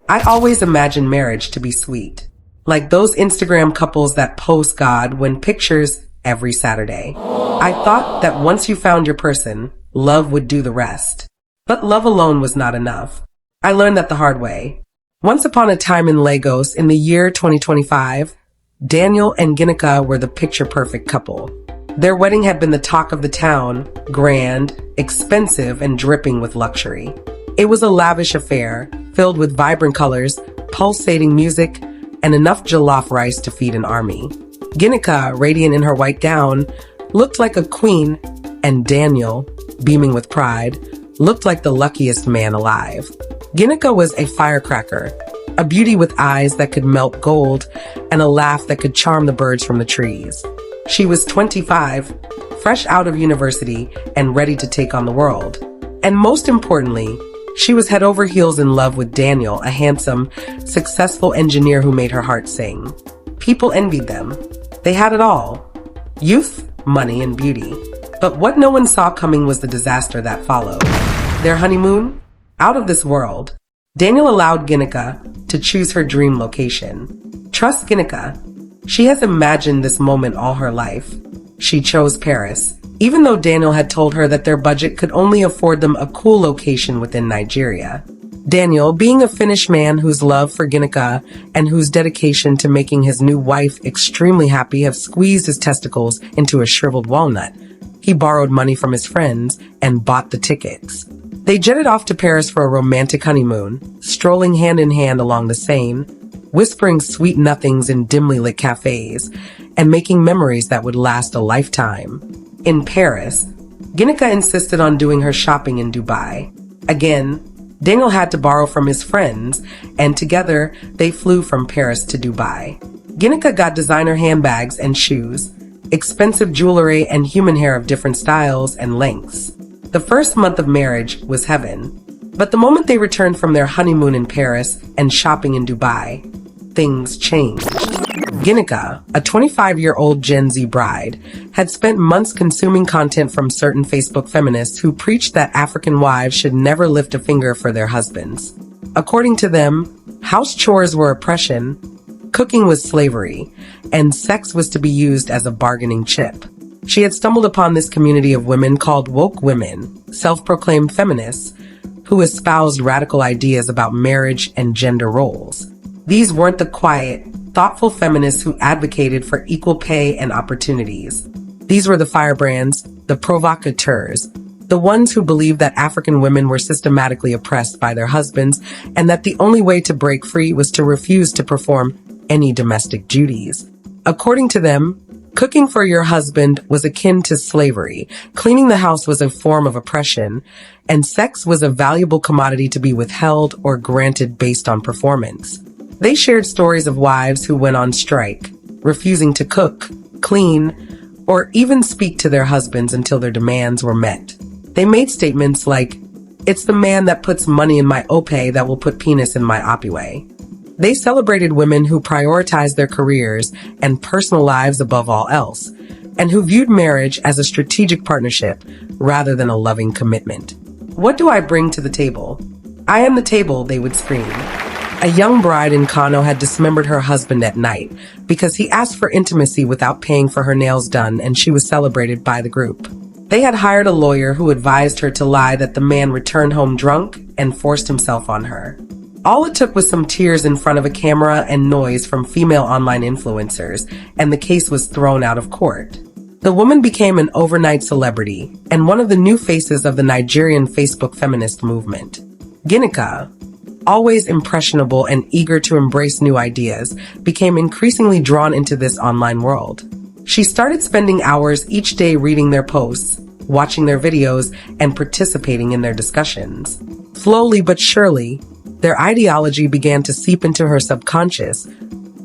I always imagined marriage to be sweet, like those Instagram couples that post God when pictures every Saturday. I thought that once you found your person, love would do the rest. But love alone was not enough. I learned that the hard way. Once upon a time in Lagos in the year 2025, Daniel and Ginika were the picture-perfect couple. Their wedding had been the talk of the town, grand, expensive, and dripping with luxury. It was a lavish affair, filled with vibrant colors, pulsating music, and enough jollof rice to feed an army. Ginika, radiant in her white gown, looked like a queen, and Daniel, beaming with pride, looked like the luckiest man alive. Ginika was a firecracker, a beauty with eyes that could melt gold, and a laugh that could charm the birds from the trees. She was 25, fresh out of university, and ready to take on the world. And most importantly, she was head over heels in love with Daniel, a handsome, successful engineer who made her heart sing. People envied them. They had it all: youth, money, and beauty. But what no one saw coming was the disaster that followed. Their honeymoon? Out of this world. Daniel allowed Ginika to choose her dream location. Trust Ginika. She has imagined this moment all her life. She chose Paris, even though Daniel had told her that their budget could only afford them a cool location within Nigeria. Daniel, being a Finnish man whose love for Ginika and whose dedication to making his new wife extremely happy have squeezed his testicles into a shriveled walnut, he borrowed money from his friends and bought the tickets. They jetted off to Paris for a romantic honeymoon, strolling hand in hand along the Seine, whispering sweet nothings in dimly lit cafes, and making memories that would last a lifetime. In Paris, Ginika insisted on doing her shopping in Dubai. Again, Daniel had to borrow from his friends, and together they flew from Paris to Dubai. Ginika got designer handbags and shoes, expensive jewelry, and human hair of different styles and lengths. The first month of marriage was heaven, but the moment they returned from their honeymoon in Paris and shopping in Dubai, things changed. Ginika, a 25-year-old Gen Z bride, had spent months consuming content from certain Facebook feminists who preached that African wives should never lift a finger for their husbands. According to them, house chores were oppression, cooking was slavery, and sex was to be used as a bargaining chip. She had stumbled upon this community of women called woke women, self-proclaimed feminists, who espoused radical ideas about marriage and gender roles. These weren't the quiet, thoughtful feminists who advocated for equal pay and opportunities. These were the firebrands, the provocateurs, the ones who believed that African women were systematically oppressed by their husbands and that the only way to break free was to refuse to perform any domestic duties. According to them, cooking for your husband was akin to slavery, cleaning the house was a form of oppression, and sex was a valuable commodity to be withheld or granted based on performance. They shared stories of wives who went on strike, refusing to cook, clean, or even speak to their husbands until their demands were met. They made statements like, "It's the man that puts money in my ope that will put penis in my opiway." They celebrated women who prioritized their careers and personal lives above all else, and who viewed marriage as a strategic partnership rather than a loving commitment. "What do I bring to the table? I am the table," they would scream. A young bride in Kano had dismembered her husband at night because he asked for intimacy without paying for her nails done, and she was celebrated by the group. They had hired a lawyer who advised her to lie that the man returned home drunk and forced himself on her. All it took was some tears in front of a camera and noise from female online influencers, and the case was thrown out of court. The woman became an overnight celebrity and one of the new faces of the Nigerian Facebook feminist movement. Ginika, always impressionable and eager to embrace new ideas, became increasingly drawn into this online world. She started spending hours each day reading their posts, watching their videos, and participating in their discussions. Slowly but surely, their ideology began to seep into her subconscious,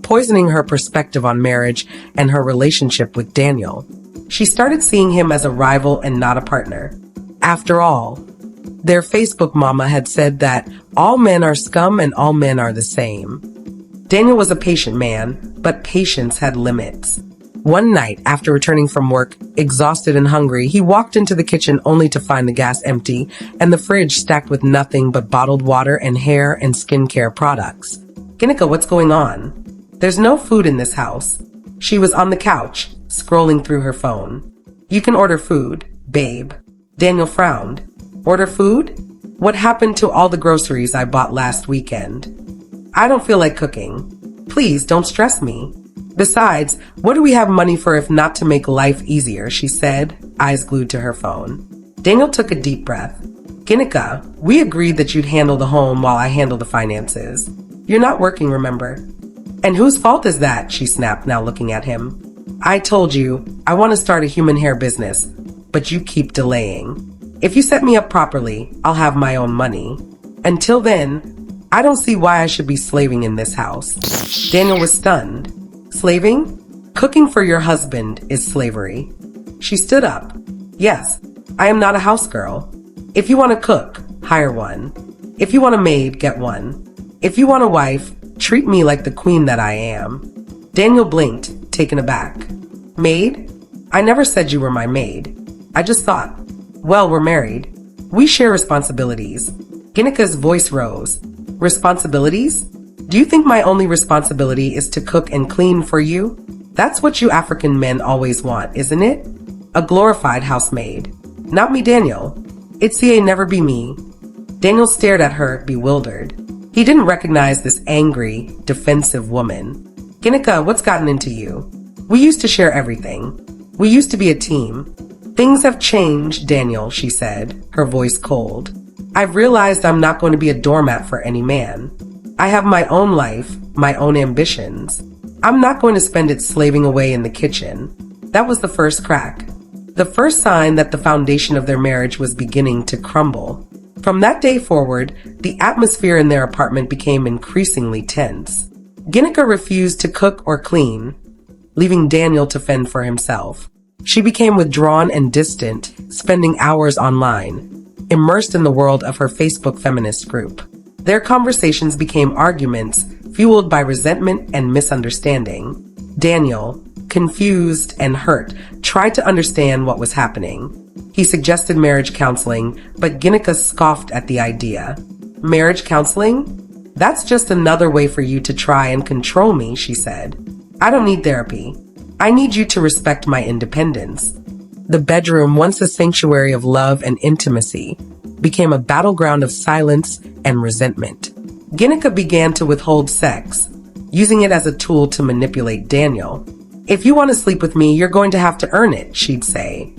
poisoning her perspective on marriage and her relationship with Daniel. She started seeing him as a rival and not a partner. After all, their Facebook mama had said that all men are scum and all men are the same. Daniel was a patient man, but patience had limits. One night, after returning from work, exhausted and hungry, he walked into the kitchen only to find the gas empty and the fridge stacked with nothing but bottled water and hair and skincare products. Ginika, what's going on? There's no food in this house. She was on the couch, scrolling through her phone. You can order food, babe. Daniel frowned. Order food? What happened to all the groceries I bought last weekend? I don't feel like cooking. Please don't stress me. Besides, what do we have money for if not to make life easier, she said, eyes glued to her phone. Daniel took a deep breath. Ginika, we agreed that you'd handle the home while I handle the finances. You're not working, remember? And whose fault is that? She snapped, now looking at him. I told you, I want to start a human hair business, but you keep delaying. If you set me up properly, I'll have my own money. Until then, I don't see why I should be slaving in this house. Daniel was stunned. Slaving? Cooking for your husband is slavery. She stood up. Yes, I am not a house girl. If you want to cook, hire one. If you want a maid, get one. If you want a wife, treat me like the queen that I am. Daniel blinked, taken aback. Maid? I never said you were my maid. I just thought, well, we're married. We share responsibilities. Ginika's voice rose. Responsibilities? Do you think my only responsibility is to cook and clean for you? That's what you African men always want, isn't it? A glorified housemaid. Not me, Daniel. It's never be me. Daniel stared at her, bewildered. He didn't recognize this angry, defensive woman. Ginika, what's gotten into you? We used to share everything. We used to be a team. Things have changed, Daniel, she said, her voice cold. I've realized I'm not going to be a doormat for any man. I have my own life, my own ambitions. I'm not going to spend it slaving away in the kitchen. That was the first crack. The first sign that the foundation of their marriage was beginning to crumble. From that day forward, the atmosphere in their apartment became increasingly tense. Ginika refused to cook or clean, leaving Daniel to fend for himself. She became withdrawn and distant, spending hours online, immersed in the world of her Facebook feminist group. Their conversations became arguments, fueled by resentment and misunderstanding. Daniel, confused and hurt, tried to understand what was happening. He suggested marriage counseling, but Ginika scoffed at the idea. Marriage counseling? That's just another way for you to try and control me, she said. I don't need therapy. I need you to respect my independence. The bedroom, once a sanctuary of love and intimacy, became a battleground of silence and resentment. Ginika began to withhold sex, using it as a tool to manipulate Daniel. If you want to sleep with me, you're going to have to earn it, she'd say,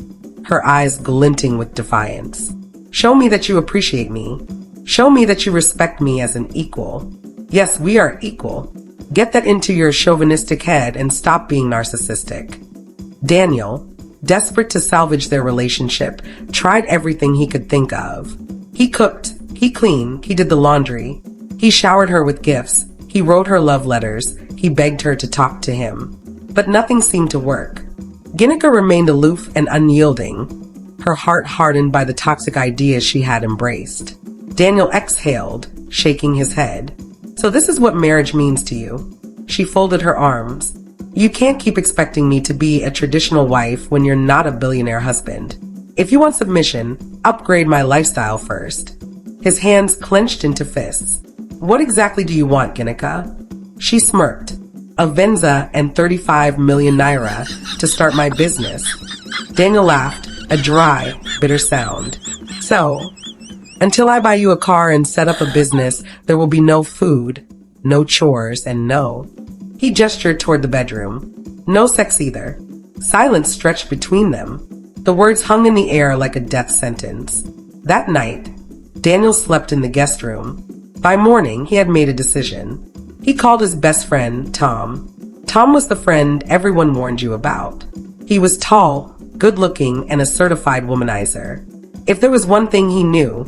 her eyes glinting with defiance. Show me that you appreciate me. Show me that you respect me as an equal. Yes, we are equal. Get that into your chauvinistic head and stop being narcissistic. Daniel, desperate to salvage their relationship, tried everything he could think of. He cooked, he cleaned, he did the laundry. He showered her with gifts. He wrote her love letters. He begged her to talk to him. But nothing seemed to work. Ginika remained aloof and unyielding, her heart hardened by the toxic ideas she had embraced. Daniel exhaled, shaking his head. So this is what marriage means to you. She folded her arms. You can't keep expecting me to be a traditional wife when you're not a billionaire husband. If you want submission, upgrade my lifestyle first. His hands clenched into fists. What exactly do you want, Ginika? She smirked. A Venza and 35 million naira to start my business. Daniel laughed, a dry, bitter sound. So, until I buy you a car and set up a business, there will be no food, no chores, and no... He gestured toward the bedroom. No sex either. Silence stretched between them. The words hung in the air like a death sentence. That night, Daniel slept in the guest room. By morning, he had made a decision. He called his best friend, Tom. Tom was the friend everyone warned you about. He was tall, good-looking, and a certified womanizer. If there was one thing he knew,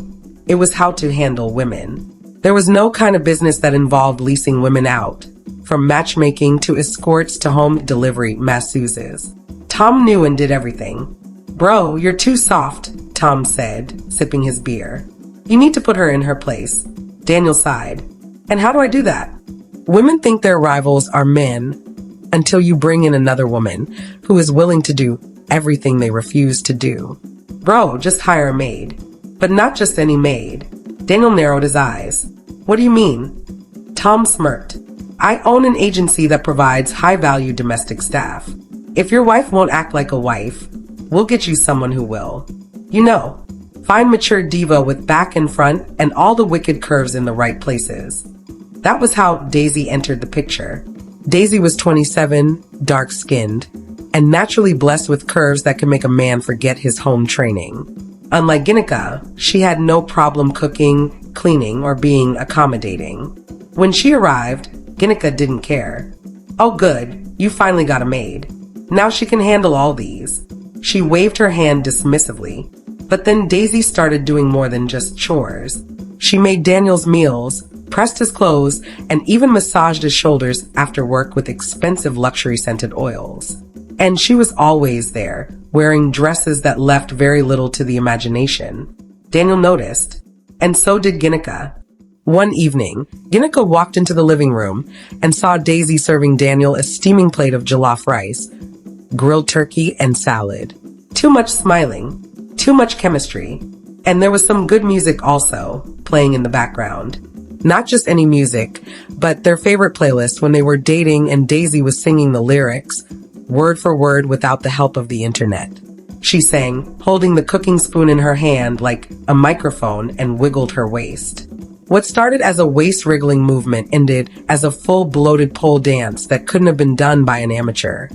it was how to handle women. There was no kind of business that involved leasing women out, from matchmaking to escorts to home delivery masseuses. Tom knew and did everything. Bro, you're too soft, Tom said, sipping his beer. You need to put her in her place. Daniel sighed. And how do I do that? Women think their rivals are men, until you bring in another woman who is willing to do everything they refuse to do. Bro, just hire a maid. But not just any maid. Daniel narrowed his eyes. What do you mean? Tom smirked. I own an agency that provides high-value domestic staff. If your wife won't act like a wife, we'll get you someone who will. You know, fine mature diva with back and front and all the wicked curves in the right places. That was how Daisy entered the picture. Daisy was 27, dark-skinned, and naturally blessed with curves that could make a man forget his home training. Unlike Ginika, she had no problem cooking, cleaning, or being accommodating. When she arrived, Ginika didn't care. Oh good, you finally got a maid. Now she can handle all these. She waved her hand dismissively. But then Daisy started doing more than just chores. She made Daniel's meals, pressed his clothes, and even massaged his shoulders after work with expensive luxury-scented oils. And she was always there, wearing dresses that left very little to the imagination. Daniel noticed, and so did Ginika. One evening, Ginika walked into the living room and saw Daisy serving Daniel a steaming plate of jollof rice, grilled turkey, and salad. Too much smiling, too much chemistry, and there was some good music also, playing in the background. Not just any music, but their favorite playlist when they were dating and Daisy was singing the lyrics, word for word without the help of the internet. She sang, holding the cooking spoon in her hand like a microphone, and wiggled her waist. What started as a waist-wriggling movement ended as a full bloated pole dance that couldn't have been done by an amateur.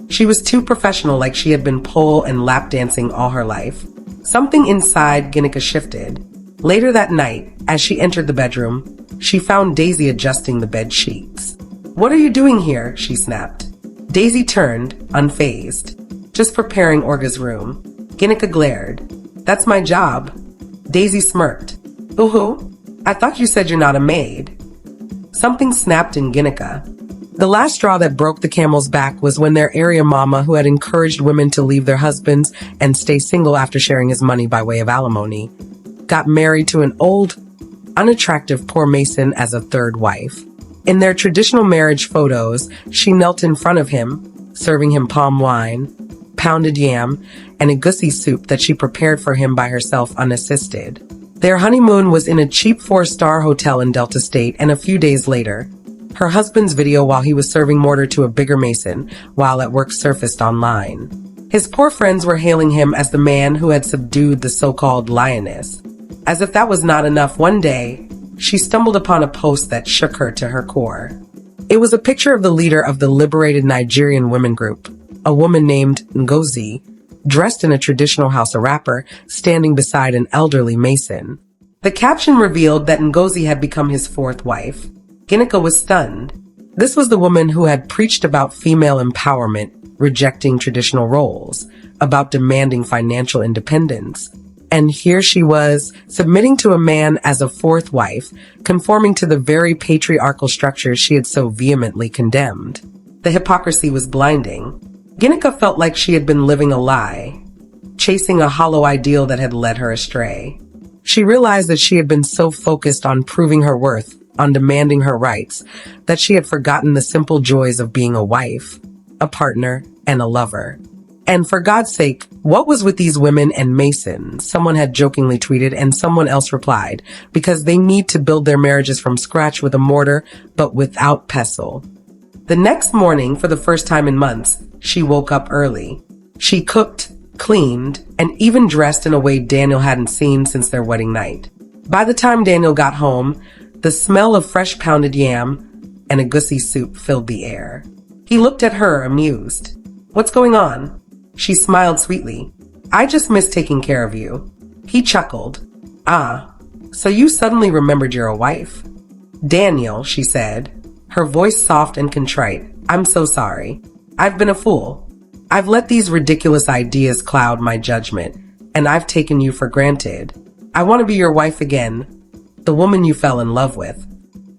She was too professional, like she had been pole and lap dancing all her life. Something inside Ginika shifted. Later that night, as she entered the bedroom, she found Daisy adjusting the bed sheets. "What are you doing here?" she snapped. Daisy turned, unfazed. "Just preparing Orga's room." Ginika glared. "That's my job." Daisy smirked. "Ooh, I thought you said you're not a maid." Something snapped in Ginika. The last straw that broke the camel's back was when their area mama, who had encouraged women to leave their husbands and stay single after sharing his money by way of alimony, got married to an old, unattractive poor mason as a third wife. In their traditional marriage photos, she knelt in front of him, serving him palm wine, pounded yam, and a egusi soup that she prepared for him by herself unassisted. Their honeymoon was in a cheap 4-star hotel in Delta State, and a few days later, her husband's video while he was serving mortar to a bigger mason while at work surfaced online. His poor friends were hailing him as the man who had subdued the so-called lioness. As if that was not enough, one day, she stumbled upon a post that shook her to her core. It was a picture of the leader of the liberated Nigerian women group, a woman named Ngozi, dressed in a traditional Hausa wrapper, standing beside an elderly mason. The caption revealed that Ngozi had become his fourth wife. Ginika was stunned. This was the woman who had preached about female empowerment, rejecting traditional roles, about demanding financial independence. And here she was, submitting to a man as a fourth wife, conforming to the very patriarchal structures she had so vehemently condemned. The hypocrisy was blinding. Ginika felt like she had been living a lie, chasing a hollow ideal that had led her astray. She realized that she had been so focused on proving her worth, on demanding her rights, that she had forgotten the simple joys of being a wife, a partner, and a lover. And for God's sake, what was with these women and masons? Someone had jokingly tweeted, and someone else replied, because they need to build their marriages from scratch with a mortar, but without pestle. The next morning, for the first time in months, she woke up early. She cooked, cleaned, and even dressed in a way Daniel hadn't seen since their wedding night. By the time Daniel got home, the smell of fresh pounded yam and a egusi soup filled the air. He looked at her, amused. "What's going on?" She smiled sweetly. "I just miss taking care of you." He chuckled. "Ah, so you suddenly remembered you're a wife?" "Daniel," she said, her voice soft and contrite, "I'm so sorry. I've been a fool. I've let these ridiculous ideas cloud my judgment, and I've taken you for granted. I want to be your wife again, the woman you fell in love with."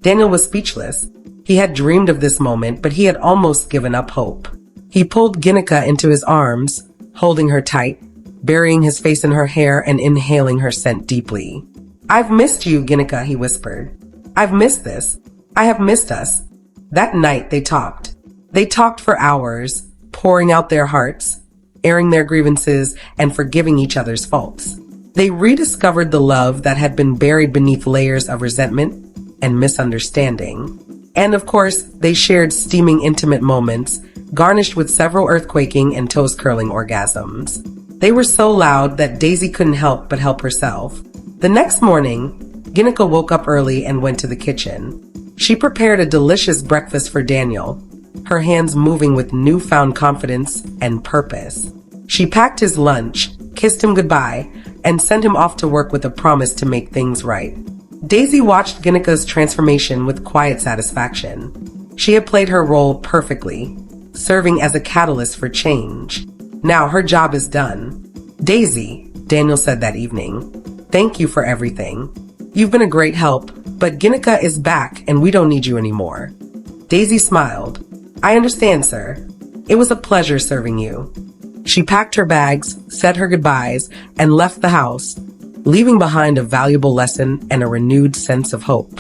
Daniel was speechless. He had dreamed of this moment, but he had almost given up hope. He pulled Ginika into his arms, holding her tight, burying his face in her hair and inhaling her scent deeply. "I've missed you, Ginika," he whispered. "I've missed this. I have missed us." That night they talked. They talked for hours, pouring out their hearts, airing their grievances, and forgiving each other's faults. They rediscovered the love that had been buried beneath layers of resentment and misunderstanding. And of course, they shared steaming intimate moments, garnished with several earthquaking and toes-curling orgasms. They were so loud that Daisy couldn't help but help herself. The next morning, Ginika woke up early and went to the kitchen. She prepared a delicious breakfast for Daniel, her hands moving with newfound confidence and purpose. She packed his lunch, kissed him goodbye, and sent him off to work with a promise to make things right. Daisy watched Ginika's transformation with quiet satisfaction. She had played her role perfectly, serving as a catalyst for change. Now her job is done. Daisy, Daniel said that evening, thank you for everything. You've been a great help, but Ginika is back and we don't need you anymore. Daisy smiled. I understand, sir. It was a pleasure serving you. She packed her bags, said her goodbyes, and left the house, leaving behind a valuable lesson and a renewed sense of hope.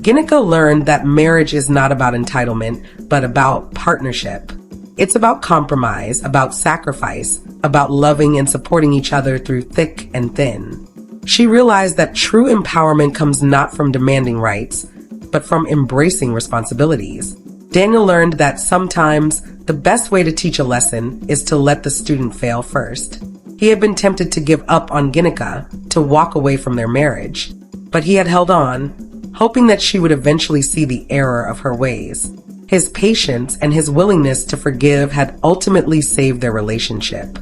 Ginika learned that marriage is not about entitlement, but about partnership. It's about compromise, about sacrifice, about loving and supporting each other through thick and thin. She realized that true empowerment comes not from demanding rights, but from embracing responsibilities. Daniel learned that sometimes the best way to teach a lesson is to let the student fail first. He had been tempted to give up on Ginika, to walk away from their marriage, but he had held on, hoping that she would eventually see the error of her ways. His patience and his willingness to forgive had ultimately saved their relationship.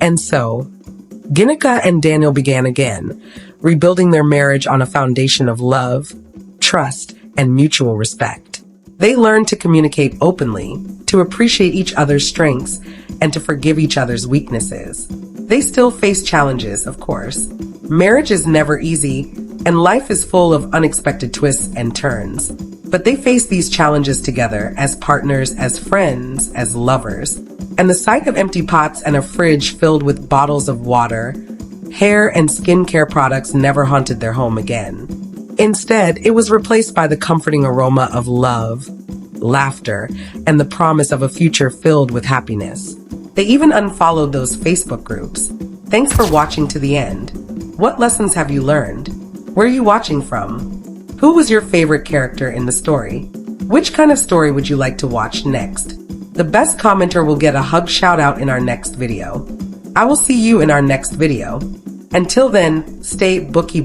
And so, Ginika and Daniel began again, rebuilding their marriage on a foundation of love, trust, and mutual respect. They learned to communicate openly, to appreciate each other's strengths, and to forgive each other's weaknesses. They still face challenges, of course. Marriage is never easy, and life is full of unexpected twists and turns. But they face these challenges together as partners, as friends, as lovers. And the sight of empty pots and a fridge filled with bottles of water, hair, and skincare products never haunted their home again. Instead, it was replaced by the comforting aroma of love, laughter, and the promise of a future filled with happiness. They even unfollowed those Facebook groups. Thanks for watching to the end. What lessons have you learned? Where are you watching from? Who was your favorite character in the story? Which kind of story would you like to watch next? The best commenter will get a hug shout out in our next video. I will see you in our next video. Until then, stay bookie.